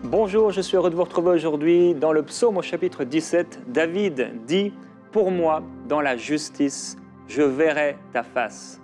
Bonjour, je suis heureux de vous retrouver aujourd'hui dans le psaume au chapitre 17. David dit « Pour moi, dans la justice, je verrai ta face.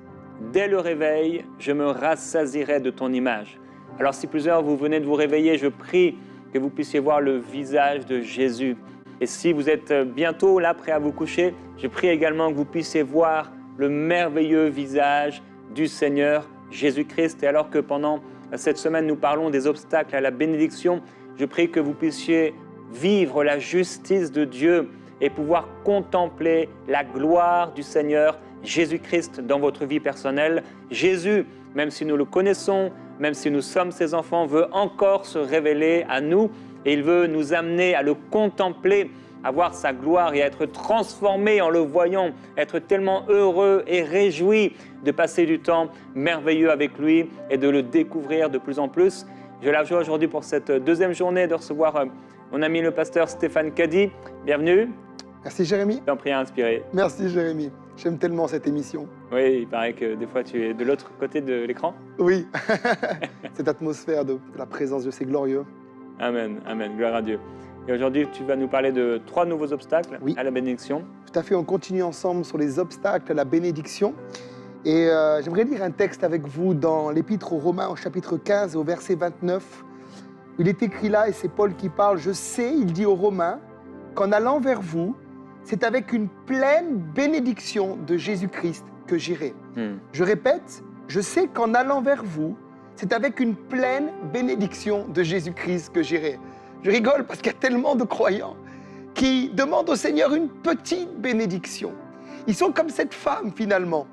Dès le réveil, je me rassasierai de ton image. » Alors si plusieurs vous venez de vous réveiller, je prie que vous puissiez voir le visage de Jésus. Et si vous êtes bientôt là, prêt à vous coucher, je prie également que vous puissiez voir le merveilleux visage du Seigneur Jésus-Christ. Et alors que pendant cette semaine, nous parlons des obstacles à la bénédiction, je prie que vous puissiez vivre la justice de Dieu et pouvoir contempler la gloire du Seigneur Jésus-Christ dans votre vie personnelle. Jésus, même si nous le connaissons, même si nous sommes ses enfants, veut encore se révéler à nous et il veut nous amener à le contempler, à voir sa gloire et à être transformé en le voyant, être tellement heureux et réjoui de passer du temps merveilleux avec lui et de le découvrir de plus en plus. J'ai la joie aujourd'hui pour cette deuxième journée de recevoir mon ami le pasteur Stéphane Caddy. Bienvenue. Merci Jérémy. T'en prie à inspirer. Merci Jérémy. J'aime tellement cette émission. Oui, il paraît que des fois tu es de l'autre côté de l'écran. Oui, cette atmosphère de la présence de ces glorieux. Amen, amen, gloire à Dieu. Et aujourd'hui, tu vas nous parler de 3 nouveaux obstacles à la bénédiction. Tout à fait, on continue ensemble sur les obstacles à la bénédiction. Et j'aimerais lire un texte avec vous dans l'Épître aux Romains au chapitre 15 au verset 29. Il est écrit là, et c'est Paul qui parle, « Je sais, il dit aux Romains, qu'en allant vers vous, c'est avec une pleine bénédiction de Jésus-Christ que j'irai. Je répète, je sais qu'en allant vers vous, c'est avec une pleine bénédiction de Jésus-Christ que j'irai. » Je rigole parce qu'il y a tellement de croyants qui demandent au Seigneur une petite bénédiction. Ils sont comme cette femme finalement,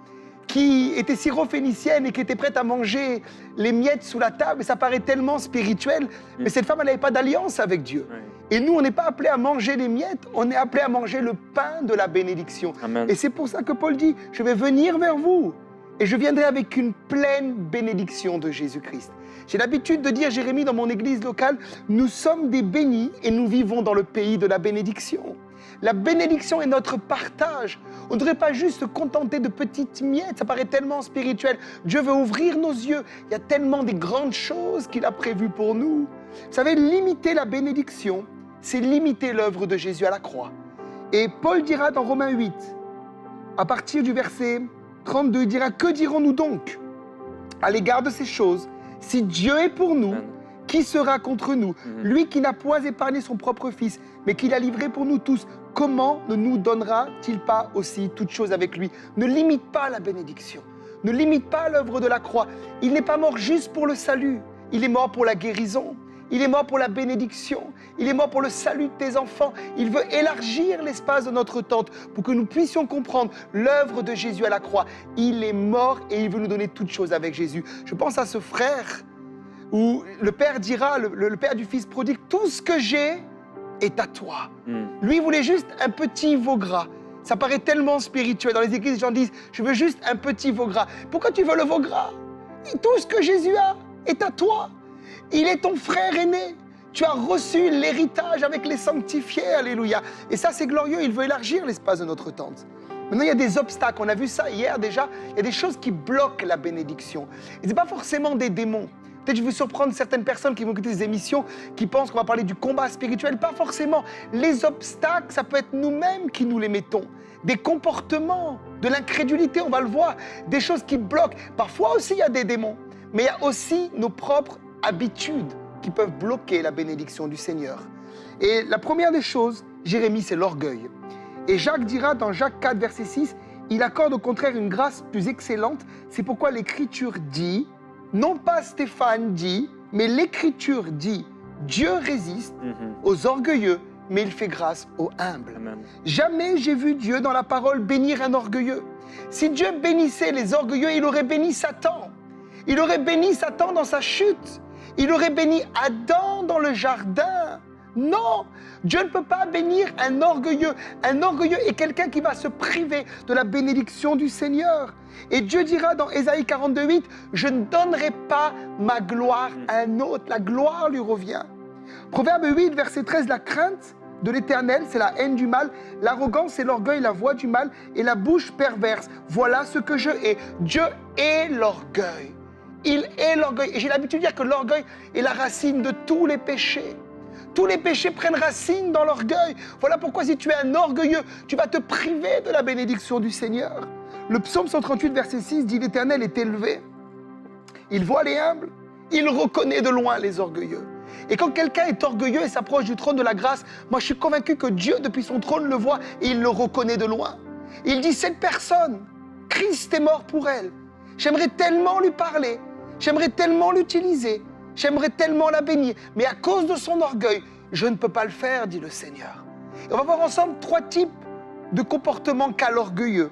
qui était syrophénicienne et qui était prête à manger les miettes sous la table. Et ça paraît tellement spirituel, mais cette femme, elle n'avait pas d'alliance avec Dieu. Et nous, on n'est pas appelés à manger les miettes, on est appelés à manger le pain de la bénédiction. Amen. Et c'est pour ça que Paul dit, je vais venir vers vous et je viendrai avec une pleine bénédiction de Jésus-Christ. J'ai l'habitude de dire, Jérémy, dans mon église locale, nous sommes des bénis et nous vivons dans le pays de la bénédiction. La bénédiction est notre partage. On ne devrait pas juste se contenter de petites miettes, ça paraît tellement spirituel. Dieu veut ouvrir nos yeux. Il y a tellement de grandes choses qu'il a prévues pour nous. Vous savez, limiter la bénédiction, c'est limiter l'œuvre de Jésus à la croix. Et Paul dira dans Romains 8, à partir du verset 32, il dira « Que dirons-nous donc à l'égard de ces choses ? Si Dieu est pour nous, qui sera contre nous ? Lui qui n'a point épargné son propre Fils, mais qui l'a livré pour nous tous, comment ne nous donnera-t-il pas aussi toutes choses avec lui ? » Ne limite pas la bénédiction. Ne limite pas l'œuvre de la croix. Il n'est pas mort juste pour le salut. Il est mort pour la guérison. Il est mort pour la bénédiction. Il est mort pour le salut de tes enfants. Il veut élargir l'espace de notre tente pour que nous puissions comprendre l'œuvre de Jésus à la croix. Il est mort et il veut nous donner toutes choses avec Jésus. Je pense à ce frère où le père dira, le père du fils prodigue, « Tout ce que j'ai est à toi. » Lui, il voulait juste un petit veau gras. Ça paraît tellement spirituel. Dans les églises, les gens disent, « Je veux juste un petit veau gras. » Pourquoi tu veux le veau gras ? Tout ce que Jésus a est à toi. Il est ton frère aîné. Tu as reçu l'héritage avec les sanctifiés. Alléluia. Et ça, c'est glorieux. Il veut élargir l'espace de notre tente. Maintenant, il y a des obstacles. On a vu ça hier déjà. Il y a des choses qui bloquent la bénédiction. Et ce n'est pas forcément des démons. Peut-être que je vais surprendre certaines personnes qui vont écouter ces émissions, qui pensent qu'on va parler du combat spirituel. Pas forcément. Les obstacles, ça peut être nous-mêmes qui nous les mettons. Des comportements, de l'incrédulité, on va le voir. Des choses qui bloquent. Parfois aussi, il y a des démons. Mais il y a aussi nos propres habitudes qui peuvent bloquer la bénédiction du Seigneur. Et la première des choses, Jérémie, c'est l'orgueil. Et Jacques dira dans Jacques 4, verset 6, « Il accorde au contraire une grâce plus excellente. C'est pourquoi l'Écriture dit, non pas Stéphane dit, mais l'Écriture dit, Dieu résiste aux orgueilleux, mais il fait grâce aux humbles. » Jamais j'ai vu Dieu dans la parole bénir un orgueilleux. Si Dieu bénissait les orgueilleux, il aurait béni Satan. Il aurait béni Satan dans sa chute. Il aurait béni Adam dans le jardin. Non, Dieu ne peut pas bénir un orgueilleux. Un orgueilleux est quelqu'un qui va se priver de la bénédiction du Seigneur. Et Dieu dira dans Ésaïe 42:8, « Je ne donnerai pas ma gloire à un autre. » La gloire lui revient. Proverbe 8, verset 13, « La crainte de l'Éternel, c'est la haine du mal. L'arrogance, c'est l'orgueil, la voix du mal et la bouche perverse. Voilà ce que je hais. » Dieu hait l'orgueil. il est l'orgueil. Et j'ai l'habitude de dire que l'orgueil est la racine de tous les péchés. Tous les péchés prennent racine dans l'orgueil. Voilà pourquoi si tu es un orgueilleux, tu vas te priver de la bénédiction du Seigneur. Le psaume 138, verset 6 dit « L'Éternel est élevé. Il voit les humbles. Il reconnaît de loin les orgueilleux. » Et quand quelqu'un est orgueilleux et s'approche du trône de la grâce, moi je suis convaincu que Dieu, depuis son trône, le voit et il le reconnaît de loin. Il dit « Cette personne, Christ est mort pour elle. J'aimerais tellement lui parler. J'aimerais tellement l'utiliser. J'aimerais tellement la bénir. Mais à cause de son orgueil, je ne peux pas le faire, dit le Seigneur. » Et on va voir ensemble 3 types de comportements qu'a l'orgueilleux.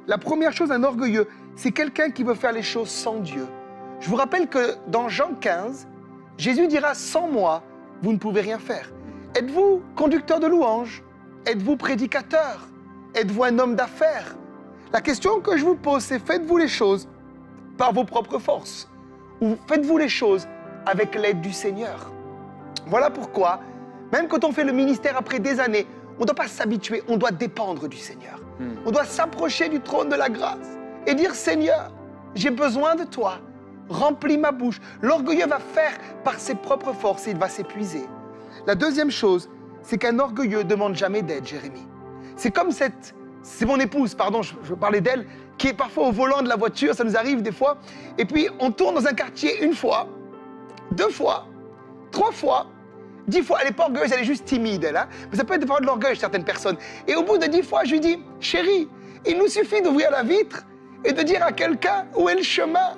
La première chose, un orgueilleux, c'est quelqu'un qui veut faire les choses sans Dieu. Je vous rappelle que dans Jean 15, Jésus dira « Sans moi, vous ne pouvez rien faire. » Êtes-vous conducteur de louanges? Êtes-vous prédicateur? Êtes-vous un homme d'affaires? La question que je vous pose, c'est faites-vous les choses par vos propres forces? Ou faites-vous les choses avec l'aide du Seigneur? Voilà pourquoi, même quand on fait le ministère après des années, on ne doit pas s'habituer, on doit dépendre du Seigneur. On doit s'approcher du trône de la grâce et dire « Seigneur, j'ai besoin de toi, remplis ma bouche. » L'orgueilleux va faire par ses propres forces et il va s'épuiser. La deuxième chose, c'est qu'un orgueilleux ne demande jamais d'aide, Jérémie. C'est comme c'est mon épouse, pardon, je parlais d'elle, qui est parfois au volant de la voiture, ça nous arrive des fois, et puis on tourne dans un quartier 1 fois, 2 fois, 3 fois, 10 fois. Elle n'est pas orgueilleuse, elle est juste timide, elle. Hein? Mais ça peut être des fois de l'orgueil chez certaines personnes. Et au bout de 10 fois, je lui dis, chérie, il nous suffit d'ouvrir la vitre et de dire à quelqu'un où est le chemin.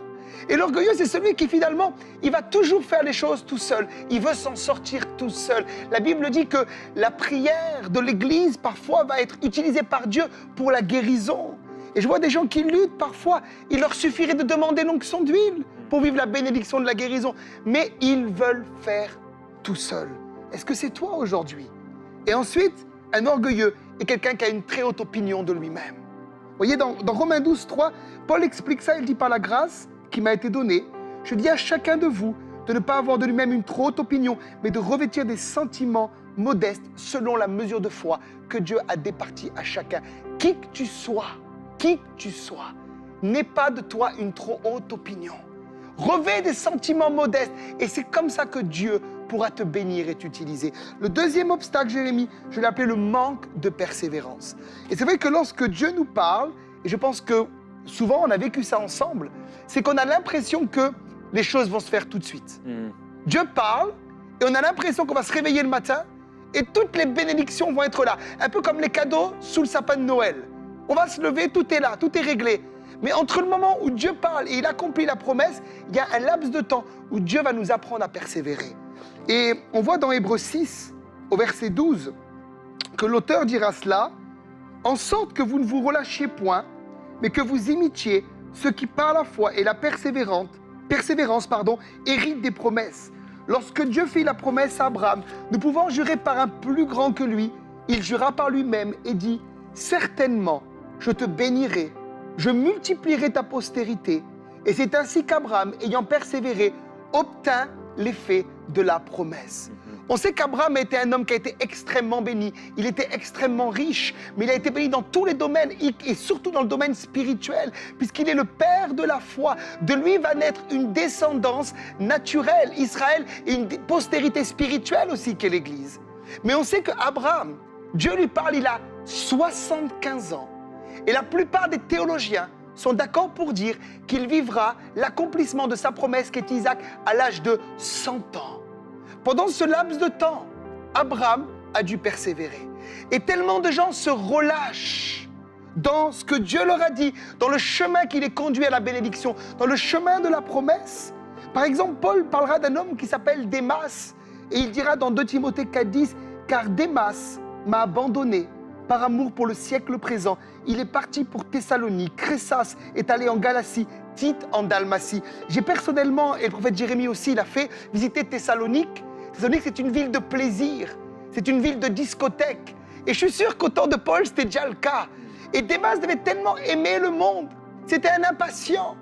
Et l'orgueilleux, c'est celui qui finalement, il va toujours faire les choses tout seul. Il veut s'en sortir tout seul. La Bible dit que la prière de l'Église, parfois, va être utilisée par Dieu pour la guérison. Et je vois des gens qui luttent parfois. Il leur suffirait de demander l'onction d'huile pour vivre la bénédiction de la guérison. Mais ils veulent faire tout seul. Est-ce que c'est toi aujourd'hui? Et ensuite, un orgueilleux est quelqu'un qui a une très haute opinion de lui-même. Vous voyez, dans Romains 12, 3, Paul explique ça, il dit « Par la grâce qui m'a été donnée, je dis à chacun de vous de ne pas avoir de lui-même une trop haute opinion, mais de revêtir des sentiments modestes selon la mesure de foi que Dieu a départie à chacun. » Qui que tu sois, n'aie pas de toi une trop haute opinion. Revêt des sentiments modestes et c'est comme ça que Dieu pourra te bénir et t'utiliser. Le deuxième obstacle, Jérémie, je l'ai appelé le manque de persévérance. Et c'est vrai que lorsque Dieu nous parle, et je pense que souvent on a vécu ça ensemble, c'est qu'on a l'impression que les choses vont se faire tout de suite. Dieu parle et on a l'impression qu'on va se réveiller le matin et toutes les bénédictions vont être là. Un peu comme les cadeaux sous le sapin de Noël. On va se lever, tout est là, tout est réglé. Mais entre le moment où Dieu parle et il accomplit la promesse, il y a un laps de temps où Dieu va nous apprendre à persévérer. Et on voit dans Hébreux 6, au verset 12, que l'auteur dira cela, « En sorte que vous ne vous relâchiez point, mais que vous imitiez ceux qui par la foi et la persévérance, héritent des promesses. Lorsque Dieu fit la promesse à Abraham, nous pouvons jurer par un plus grand que lui, il jura par lui-même et dit, « Certainement, je te bénirai, je multiplierai ta postérité. » Et c'est ainsi qu'Abraham, ayant persévéré, obtint l'effet de la promesse. On sait qu'Abraham était un homme qui a été extrêmement béni. Il était extrêmement riche, mais il a été béni dans tous les domaines, et surtout dans le domaine spirituel, puisqu'il est le père de la foi. De lui va naître une descendance naturelle, Israël, et une postérité spirituelle aussi qu'est l'Église. Mais on sait qu'Abraham, Dieu lui parle, il a 75 ans. Et la plupart des théologiens sont d'accord pour dire qu'il vivra l'accomplissement de sa promesse qu'est Isaac à l'âge de 100 ans. Pendant ce laps de temps, Abraham a dû persévérer. Et tellement de gens se relâchent dans ce que Dieu leur a dit, dans le chemin qui les conduit à la bénédiction, dans le chemin de la promesse. Par exemple, Paul parlera d'un homme qui s'appelle Démas, et il dira dans 2 Timothée 4,10 « Car Démas m'a abandonné par amour pour le siècle présent. Il est parti pour Thessalonique, Cressas est allé en Galatie, Tite en Dalmatie. » J'ai personnellement, et le prophète Jérémie aussi l'a fait, visiter Thessalonique. Thessalonique, c'est une ville de plaisir, c'est une ville de discothèque. Et je suis sûr qu'au temps de Paul, c'était déjà le cas. Et Démas devait tellement aimer le monde. C'était un impatient.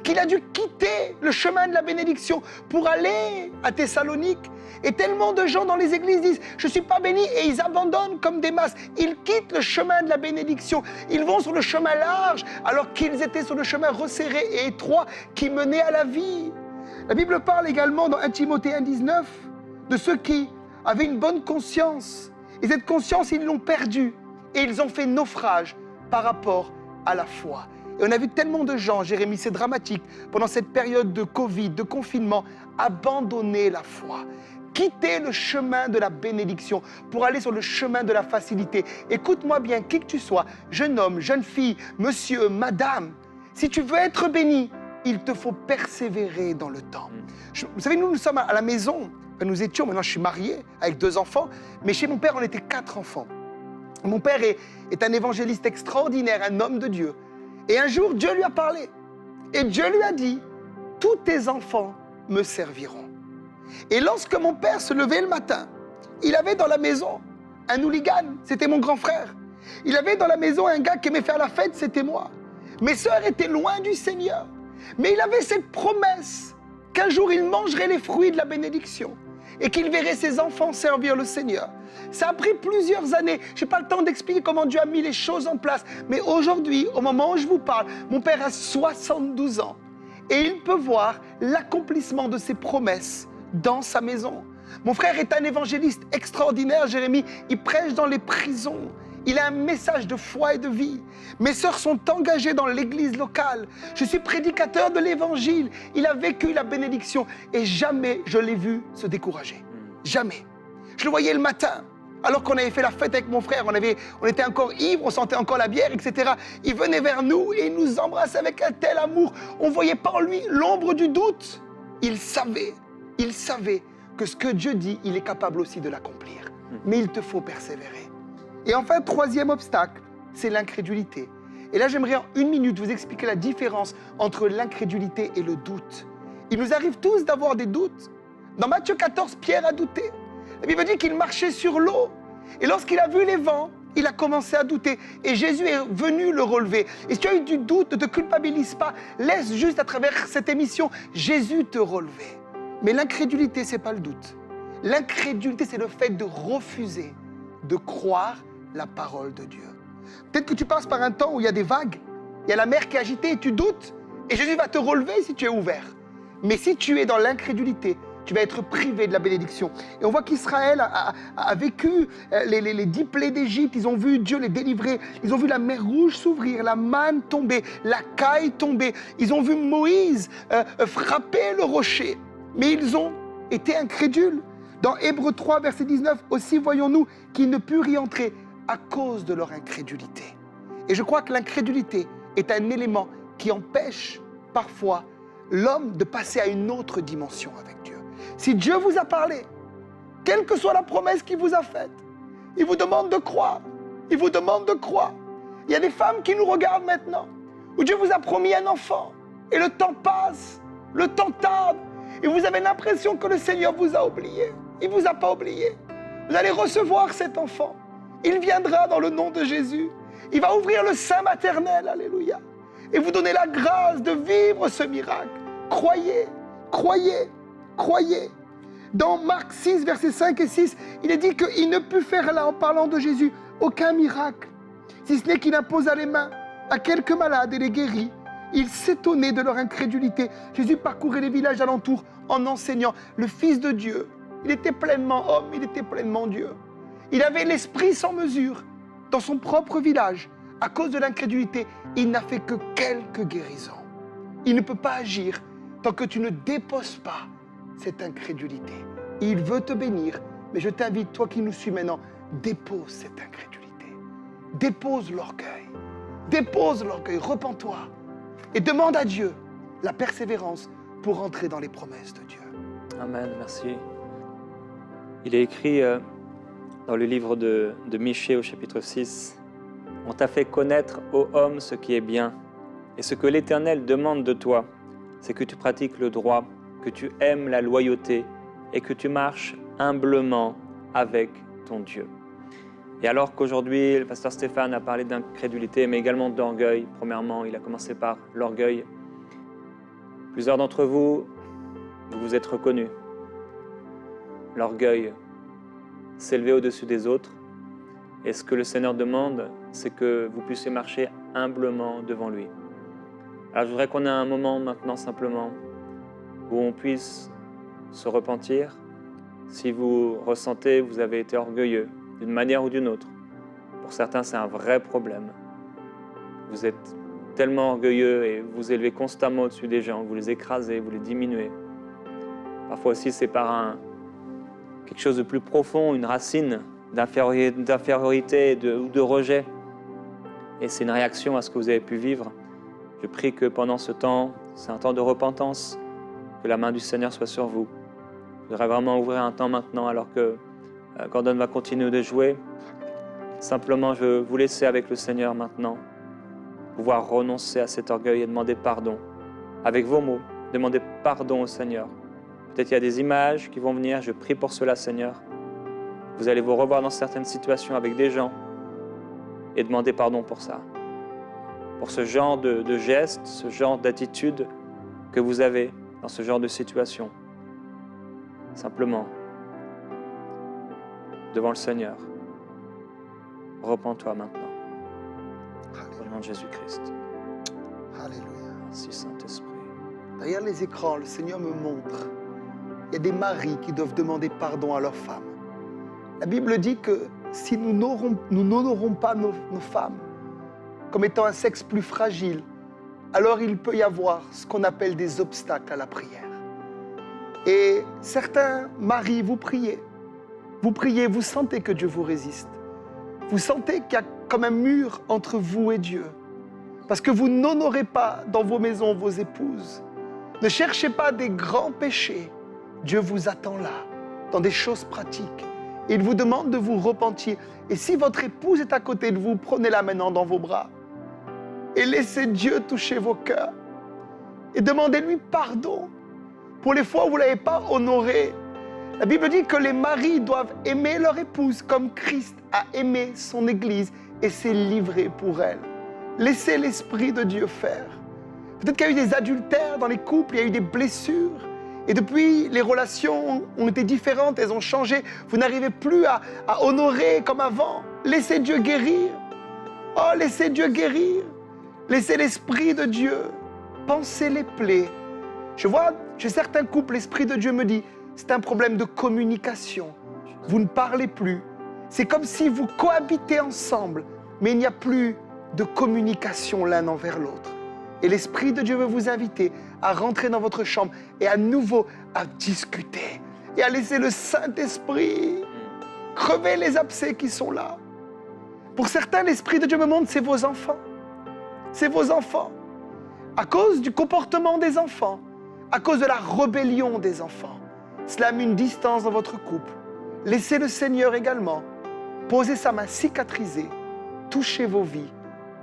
qu'il a dû quitter le chemin de la bénédiction pour aller à Thessalonique. Et tellement de gens dans les églises disent « je ne suis pas béni » et ils abandonnent comme des masses. Ils quittent le chemin de la bénédiction. Ils vont sur le chemin large alors qu'ils étaient sur le chemin resserré et étroit qui menait à la vie. La Bible parle également dans 1 Timothée 1,19 de ceux qui avaient une bonne conscience. Et cette conscience, ils l'ont perdue. Et ils ont fait naufrage par rapport à la foi. Et on a vu tellement de gens, Jérémie, c'est dramatique, pendant cette période de Covid, de confinement, abandonner la foi. Quitter le chemin de la bénédiction pour aller sur le chemin de la facilité. Écoute-moi bien, qui que tu sois, jeune homme, jeune fille, monsieur, madame, si tu veux être béni, il te faut persévérer dans le temps. Vous savez, nous sommes à la maison, nous étions, maintenant je suis marié avec 2 enfants, mais chez mon père, on était 4 enfants. Mon père est un évangéliste extraordinaire, un homme de Dieu. Et un jour, Dieu lui a parlé. Et Dieu lui a dit, tous tes enfants me serviront. Et lorsque mon père se levait le matin, il avait dans la maison un hooligan, c'était mon grand frère. Il avait dans la maison un gars qui aimait faire la fête, c'était moi. Mes sœurs étaient loin du Seigneur. Mais il avait cette promesse qu'un jour il mangerait les fruits de la bénédiction et qu'il verrait ses enfants servir le Seigneur. Ça a pris plusieurs années. Je n'ai pas le temps d'expliquer comment Dieu a mis les choses en place. Mais aujourd'hui, au moment où je vous parle, mon père a 72 ans. Et il peut voir l'accomplissement de ses promesses dans sa maison. Mon frère est un évangéliste extraordinaire, Jérémie. Il prêche dans les prisons. Il a un message de foi et de vie. Mes sœurs sont engagées dans l'église locale. Je suis prédicateur de l'évangile. Il a vécu la bénédiction et jamais je l'ai vu se décourager. Jamais. Je le voyais le matin, alors qu'on avait fait la fête avec mon frère. On était encore ivres, on sentait encore la bière, etc. Il venait vers nous et il nous embrassait avec un tel amour. On ne voyait pas en lui l'ombre du doute. Il savait que ce que Dieu dit, il est capable aussi de l'accomplir. Mais il te faut persévérer. Et enfin, 3e obstacle, c'est l'incrédulité. Et là, j'aimerais en 1 minute vous expliquer la différence entre l'incrédulité et le doute. Il nous arrive tous d'avoir des doutes. Dans Matthieu 14, Pierre a douté. La Bible dit qu'il marchait sur l'eau. Et lorsqu'il a vu les vents, il a commencé à douter. Et Jésus est venu le relever. Et si tu as eu du doute, ne te culpabilise pas. Laisse juste à travers cette émission Jésus te relever. Mais l'incrédulité, ce n'est pas le doute. L'incrédulité, c'est le fait de refuser de croire la parole de Dieu. Peut-être que tu passes par un temps où il y a des vagues, il y a la mer qui est agitée et tu doutes, et Jésus va te relever si tu es ouvert. Mais si tu es dans l'incrédulité, tu vas être privé de la bénédiction. Et on voit qu'Israël a vécu les 10 plaies d'Égypte, ils ont vu Dieu les délivrer, ils ont vu la mer rouge s'ouvrir, la manne tomber, la caille tomber, ils ont vu Moïse frapper le rocher, mais ils ont été incrédules. Dans Hébreux 3, verset 19, aussi voyons-nous qu'ils ne purent y entrer à cause de leur incrédulité. Et je crois que l'incrédulité est un élément qui empêche parfois l'homme de passer à une autre dimension avec Dieu. Si Dieu vous a parlé, quelle que soit la promesse qu'il vous a faite, il vous demande de croire. Il vous demande de croire. Il y a des femmes qui nous regardent maintenant, où Dieu vous a promis un enfant, et le temps passe, le temps tarde, et vous avez l'impression que le Seigneur vous a oublié. Il ne vous a pas oublié. Vous allez recevoir cet enfant. Il viendra dans le nom de Jésus. Il va ouvrir le sein maternel, alléluia, et vous donner la grâce de vivre ce miracle. Croyez, croyez, croyez. Dans Marc 6, versets 5 et 6, il est dit qu'il ne put faire là, en parlant de Jésus, aucun miracle, si ce n'est qu'il imposa les mains à quelques malades et les guérit. Il s'étonnait de leur incrédulité. Jésus parcourait les villages alentours en enseignant. Le Fils de Dieu, il était pleinement homme, il était pleinement Dieu. Il avait l'esprit sans mesure. Dans son propre village, à cause de l'incrédulité, il n'a fait que quelques guérisons. Il ne peut pas agir tant que tu ne déposes pas cette incrédulité. Il veut te bénir, mais je t'invite, toi qui nous suis maintenant, dépose cette incrédulité. Dépose l'orgueil. Dépose l'orgueil, repens-toi. Et demande à Dieu la persévérance pour entrer dans les promesses de Dieu. Amen, merci. Il est écrit dans le livre de Michée au chapitre 6, « On t'a fait connaître, ô homme, ce qui est bien, et ce que l'Éternel demande de toi, c'est que tu pratiques le droit, que tu aimes la loyauté et que tu marches humblement avec ton Dieu. » Et alors qu'aujourd'hui, le pasteur Stéphane a parlé d'incrédulité, mais également d'orgueil, premièrement, il a commencé par l'orgueil. Plusieurs d'entre vous, vous vous êtes reconnus. L'orgueil, s'élever au-dessus des autres. Et ce que le Seigneur demande, c'est que vous puissiez marcher humblement devant lui. Alors je voudrais qu'on ait un moment maintenant simplement où on puisse se repentir. Si vous ressentez que vous avez été orgueilleux d'une manière ou d'une autre, pour certains c'est un vrai problème. Vous êtes tellement orgueilleux et vous vous élevez constamment au-dessus des gens, vous les écrasez, vous les diminuez. Parfois aussi c'est par quelque chose de plus profond, une racine d'infériorité ou de rejet. Et c'est une réaction à ce que vous avez pu vivre. Je prie que pendant ce temps, c'est un temps de repentance, que la main du Seigneur soit sur vous. Je voudrais vraiment ouvrir un temps maintenant alors que Gordon va continuer de jouer. Simplement, je veux vous laisser avec le Seigneur maintenant, pouvoir renoncer à cet orgueil et demander pardon. Avec vos mots, demandez pardon au Seigneur. Peut-être qu'il y a des images qui vont venir, je prie pour cela, Seigneur. Vous allez vous revoir dans certaines situations avec des gens et demander pardon pour ça. Pour ce genre de gestes, ce genre d'attitude que vous avez dans ce genre de situation. Simplement, devant le Seigneur, repens-toi maintenant. Au nom de Jésus-Christ. Alléluia. Merci Saint-Esprit. Derrière les écrans, le Seigneur me montre, il y a des maris qui doivent demander pardon à leurs femmes. La Bible dit que si nous n'honorons pas nos femmes comme étant un sexe plus fragile, alors il peut y avoir ce qu'on appelle des obstacles à la prière. Et certains maris, vous priez, vous sentez que Dieu vous résiste. Vous sentez qu'il y a comme un mur entre vous et Dieu. Parce que vous n'honorez pas dans vos maisons vos épouses. Ne cherchez pas des grands péchés. Dieu vous attend là, dans des choses pratiques. Il vous demande de vous repentir. Et si votre épouse est à côté de vous, prenez-la maintenant dans vos bras. Et laissez Dieu toucher vos cœurs. Et demandez-lui pardon pour les fois où vous ne l'avez pas honoré. La Bible dit que les maris doivent aimer leur épouse comme Christ a aimé son Église et s'est livré pour elle. Laissez l'Esprit de Dieu faire. Peut-être qu'il y a eu des adultères dans les couples, il y a eu des blessures. Et depuis, les relations ont été différentes, elles ont changé. Vous n'arrivez plus à honorer comme avant. Laissez Dieu guérir. Oh, laissez Dieu guérir. Laissez l'Esprit de Dieu panser les plaies. Je vois, chez certains couples, l'Esprit de Dieu me dit, c'est un problème de communication. Vous ne parlez plus. C'est comme si vous cohabitez ensemble, mais il n'y a plus de communication l'un envers l'autre. Et l'Esprit de Dieu veut vous inviter à rentrer dans votre chambre et à nouveau à discuter et à laisser le Saint-Esprit crever les abcès qui sont là. Pour certains, l'Esprit de Dieu me montre, c'est vos enfants. C'est vos enfants. À cause du comportement des enfants, à cause de la rébellion des enfants, cela a mis une distance dans votre couple. Laissez le Seigneur également poser sa main cicatrisée, toucher vos vies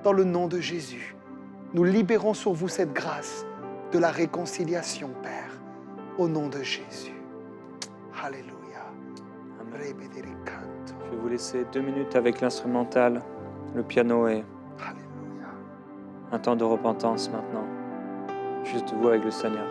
dans le nom de Jésus. Nous libérons sur vous cette grâce de la réconciliation, Père, au nom de Jésus. Alléluia. Amen. Je vais vous laisser 2 minutes avec l'instrumental, le piano et Alléluia. un temps de repentance maintenant. Juste vous avec le Seigneur.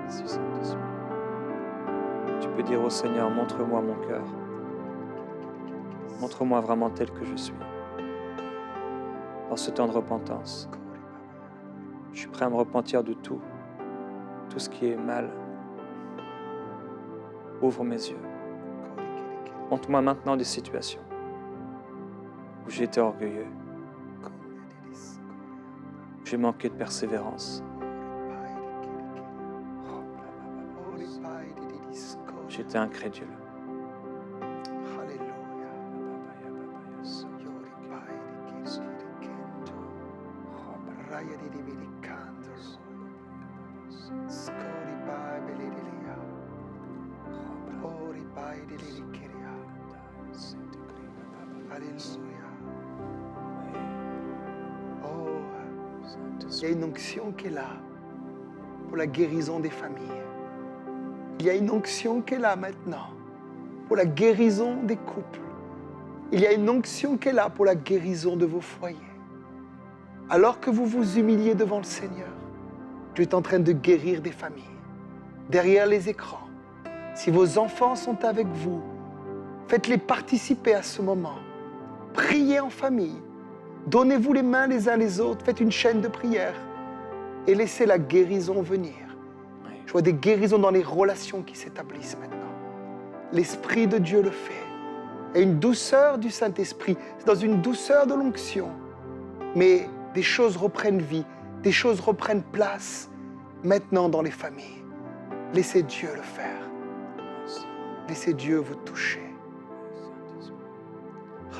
Merci Saint-Esprit. Tu peux dire au Seigneur, montre-moi mon cœur. Montre-moi vraiment tel que je suis. Dans ce temps de repentance, je suis prêt à me repentir de tout ce qui est mal. Ouvre mes yeux. Montre-moi maintenant des situations où j'ai été orgueilleux, où j'ai manqué de persévérance. J'étais incrédule. Alléluia. Alléluia. Oh, il y a une onction qui est là pour la guérison des familles. Il y a une onction qui est là maintenant pour la guérison des couples. Il y a une onction qui est là pour la guérison de vos foyers. Alors que vous vous humiliez devant le Seigneur, Dieu est en train de guérir des familles. Derrière les écrans, si vos enfants sont avec vous, faites-les participer à ce moment. Priez en famille. Donnez-vous les mains les uns les autres. Faites une chaîne de prière et laissez la guérison venir. Je vois des guérisons dans les relations qui s'établissent maintenant. L'Esprit de Dieu le fait. Il y a une douceur du Saint-Esprit. C'est dans une douceur de l'onction. Mais des choses reprennent vie. Des choses reprennent place maintenant dans les familles. Laissez Dieu le faire. Laissez Dieu vous toucher.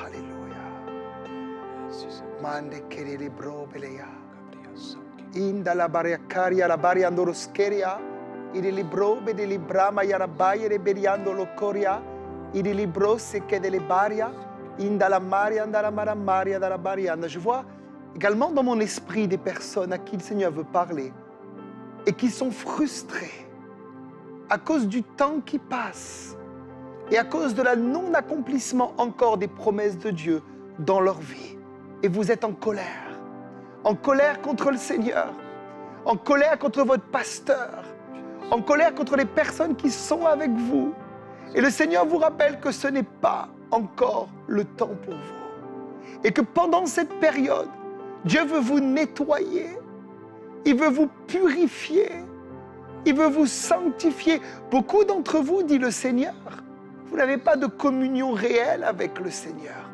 Alléluia. Mande kerele brobeleya. Inda la bariacaria la bariandoroskeria. Il libro de librama yarabaya de beriando locoria. Il libro se que de baria. Inda la maria da la maramaria da la barianda. Je vois également dans mon esprit des personnes à qui le Seigneur veut parler et qui sont frustrées à cause du temps qui passe et à cause de la non-accomplissement encore des promesses de Dieu dans leur vie. Et vous êtes en colère contre le Seigneur, en colère contre votre pasteur, en colère contre les personnes qui sont avec vous. Et le Seigneur vous rappelle que ce n'est pas encore le temps pour vous. Et que pendant cette période, Dieu veut vous nettoyer, il veut vous purifier, il veut vous sanctifier. Beaucoup d'entre vous, dit le Seigneur, vous n'avez pas de communion réelle avec le Seigneur.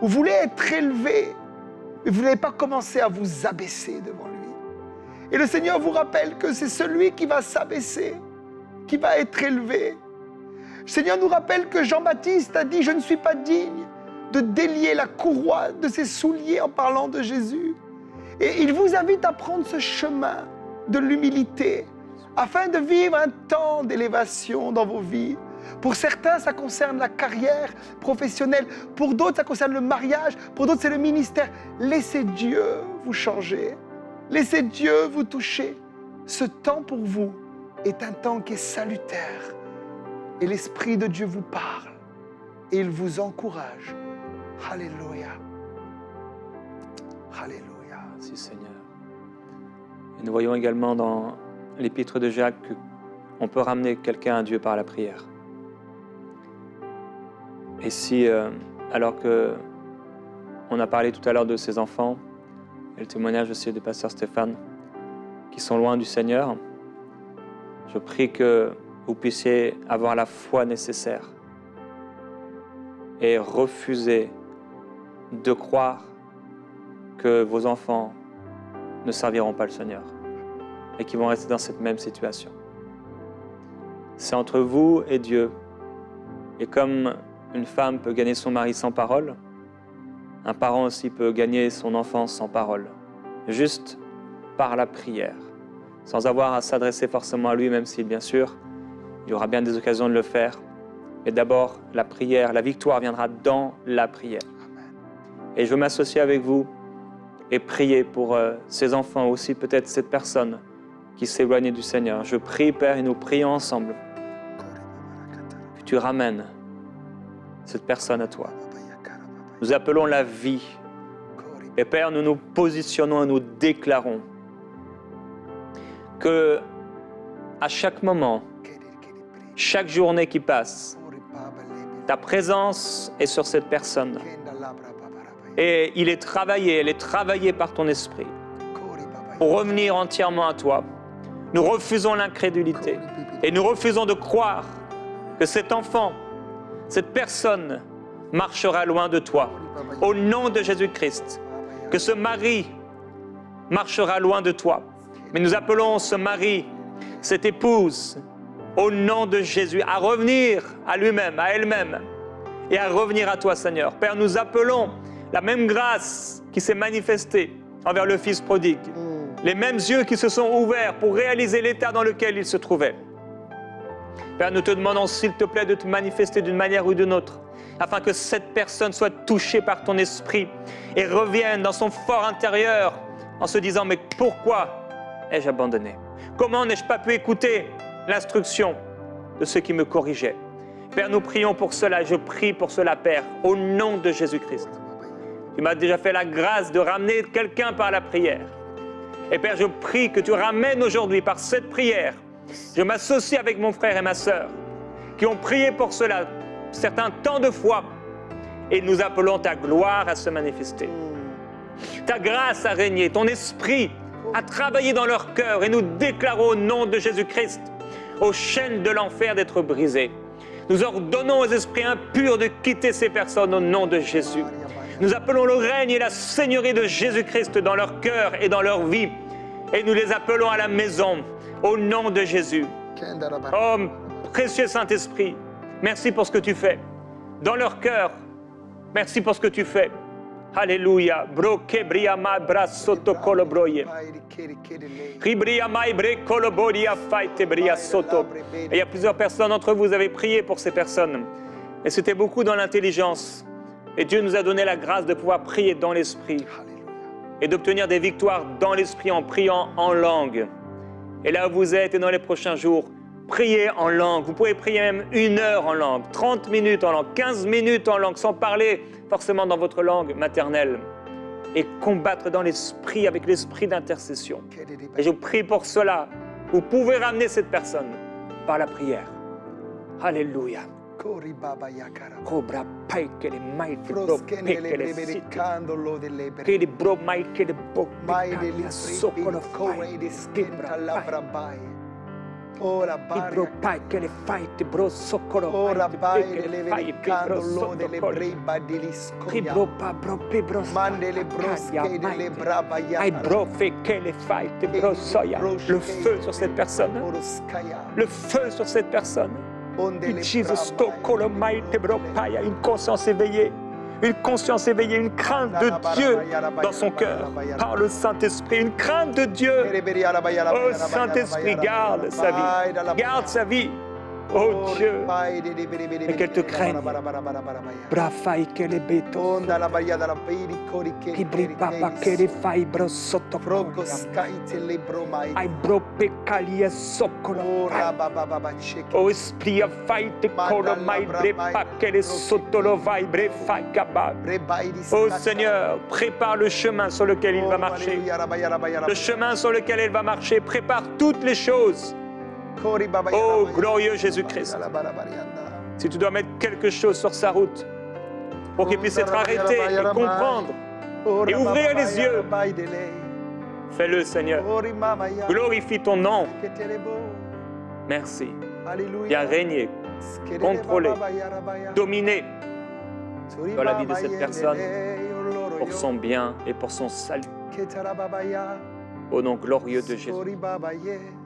Vous voulez être élevé, mais vous n'avez pas commencé à vous abaisser devant lui. Et le Seigneur vous rappelle que c'est celui qui va s'abaisser, qui va être élevé. Le Seigneur nous rappelle que Jean-Baptiste a dit « Je ne suis pas digne de délier la courroie de ses souliers » en parlant de Jésus. Et il vous invite à prendre ce chemin de l'humilité afin de vivre un temps d'élévation dans vos vies. Pour certains, ça concerne la carrière professionnelle. Pour d'autres, ça concerne le mariage. Pour d'autres, c'est le ministère. Laissez Dieu vous changer. Laissez Dieu vous toucher. Ce temps pour vous est un temps qui est salutaire. Et l'Esprit de Dieu vous parle. Et il vous encourage. Alléluia. Alléluia. Merci Seigneur. Et nous voyons également dans l'épître de Jacques qu'on peut ramener quelqu'un à Dieu par la prière. Et si, alors que on a parlé tout à l'heure de ces enfants, et le témoignage aussi du pasteur Stéphane, qui sont loin du Seigneur, je prie que vous puissiez avoir la foi nécessaire et refuser de croire que vos enfants ne serviront pas le Seigneur et qu'ils vont rester dans cette même situation. C'est entre vous et Dieu. Et comme une femme peut gagner son mari sans parole, un parent aussi peut gagner son enfant sans parole, juste par la prière, sans avoir à s'adresser forcément à lui, même si, bien sûr, il y aura bien des occasions de le faire. Mais d'abord, la prière, la victoire viendra dans la prière. Et je veux m'associer avec vous et prier pour ces enfants, aussi peut-être cette personne qui s'éloigne du Seigneur. Je prie, Père, et nous prions ensemble que tu ramènes cette personne à toi. Nous appelons la vie. Et Père, nous nous positionnons et nous déclarons que à chaque moment, chaque journée qui passe, ta présence est sur cette personne. Et elle est travaillée par ton esprit pour revenir entièrement à toi. Nous refusons l'incrédulité et nous refusons de croire que cet enfant, cette personne marchera loin de toi. Au nom de Jésus-Christ, que ce mari marchera loin de toi. Mais nous appelons ce mari, cette épouse, au nom de Jésus, à revenir à lui-même, à elle-même, et à revenir à toi, Seigneur. Père, nous appelons la même grâce qui s'est manifestée envers le fils prodigue. Les mêmes yeux qui se sont ouverts pour réaliser l'état dans lequel il se trouvait. Père, nous te demandons s'il te plaît de te manifester d'une manière ou d'une autre, afin que cette personne soit touchée par ton esprit et revienne dans son fort intérieur en se disant « Mais pourquoi ai-je abandonné? Comment n'ai-je pas pu écouter l'instruction de ceux qui me corrigeaient ?» Père, nous prions pour cela, je prie pour cela, Père, au nom de Jésus-Christ. Tu m'as déjà fait la grâce de ramener quelqu'un par la prière. Et Père, je prie que tu ramènes aujourd'hui par cette prière. Je m'associe avec mon frère et ma sœur qui ont prié pour cela certains temps de fois et nous appelons ta gloire à se manifester. Ta grâce à régner, ton esprit à travailler dans leur cœur et nous déclarons au nom de Jésus-Christ aux chaînes de l'enfer d'être brisées. Nous ordonnons aux esprits impurs de quitter ces personnes au nom de Jésus. Nous appelons le règne et la seigneurie de Jésus-Christ dans leur cœur et dans leur vie. Et nous les appelons à la maison au nom de Jésus. Oh, précieux Saint-Esprit, merci pour ce que tu fais dans leur cœur. Merci pour ce que tu fais. Alléluia. Broke briama brasoto kolobroye. Ribriamai bre koloboria faite bria soto. Et il y a plusieurs personnes d'entre vous avez prié pour ces personnes. Et c'était beaucoup dans l'intelligence. Et Dieu nous a donné la grâce de pouvoir prier dans l'esprit et d'obtenir des victoires dans l'esprit en priant en langue. Et là où vous êtes et dans les prochains jours, priez en langue. Vous pouvez prier même 1 heure en langue, 30 minutes en langue, 15 minutes en langue, sans parler forcément dans votre langue maternelle. Et combattre dans l'esprit avec l'esprit d'intercession. Et je prie pour cela. Vous pouvez ramener cette personne par la prière. Alléluia. Cobra pai che le mai che bro che le sit che le bro mai che le bo mai le soccolo fai ora bro pai che le fai te bro soccolo ora bai le fai bro delle breba di bro pa bro pe bro mande le brosche delle braba ya ai bro fe che le fai te bro soya le feu sur cette personne le feu sur cette personne. Jesus, une conscience éveillée, une crainte de Dieu dans son cœur, par le Saint-Esprit, une crainte de Dieu. Oh Saint-Esprit, garde sa vie, oh Dieu, et qu'elle te craigne. Brafai che le beto, qui brille papa che le fai bro sotto ai bro peccalia soccolo oh esprit a fai te colo mai brepa che le sotto lo vai bre fai cabab. Oh Seigneur, prépare le chemin sur lequel il va marcher, le chemin sur lequel il va marcher, prépare toutes les choses. Oh, glorieux Jésus-Christ, si tu dois mettre quelque chose sur sa route pour qu'il puisse être arrêté et comprendre et ouvrir les yeux, fais-le, Seigneur. Glorifie ton nom. Merci. Viens régner, contrôler, dominer dans la vie de cette personne pour son bien et pour son salut. Au nom glorieux de Jésus.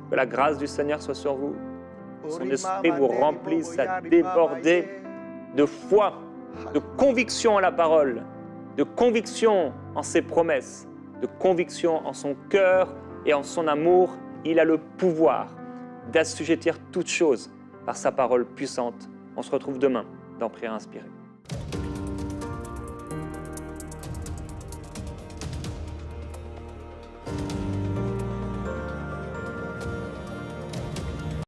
Que la grâce du Seigneur soit sur vous. Son esprit vous remplisse à déborder de foi, de conviction en la parole, de conviction en ses promesses, de conviction en son cœur et en son amour. Il a le pouvoir d'assujettir toutes choses par sa parole puissante. On se retrouve demain dans Prière inspirée.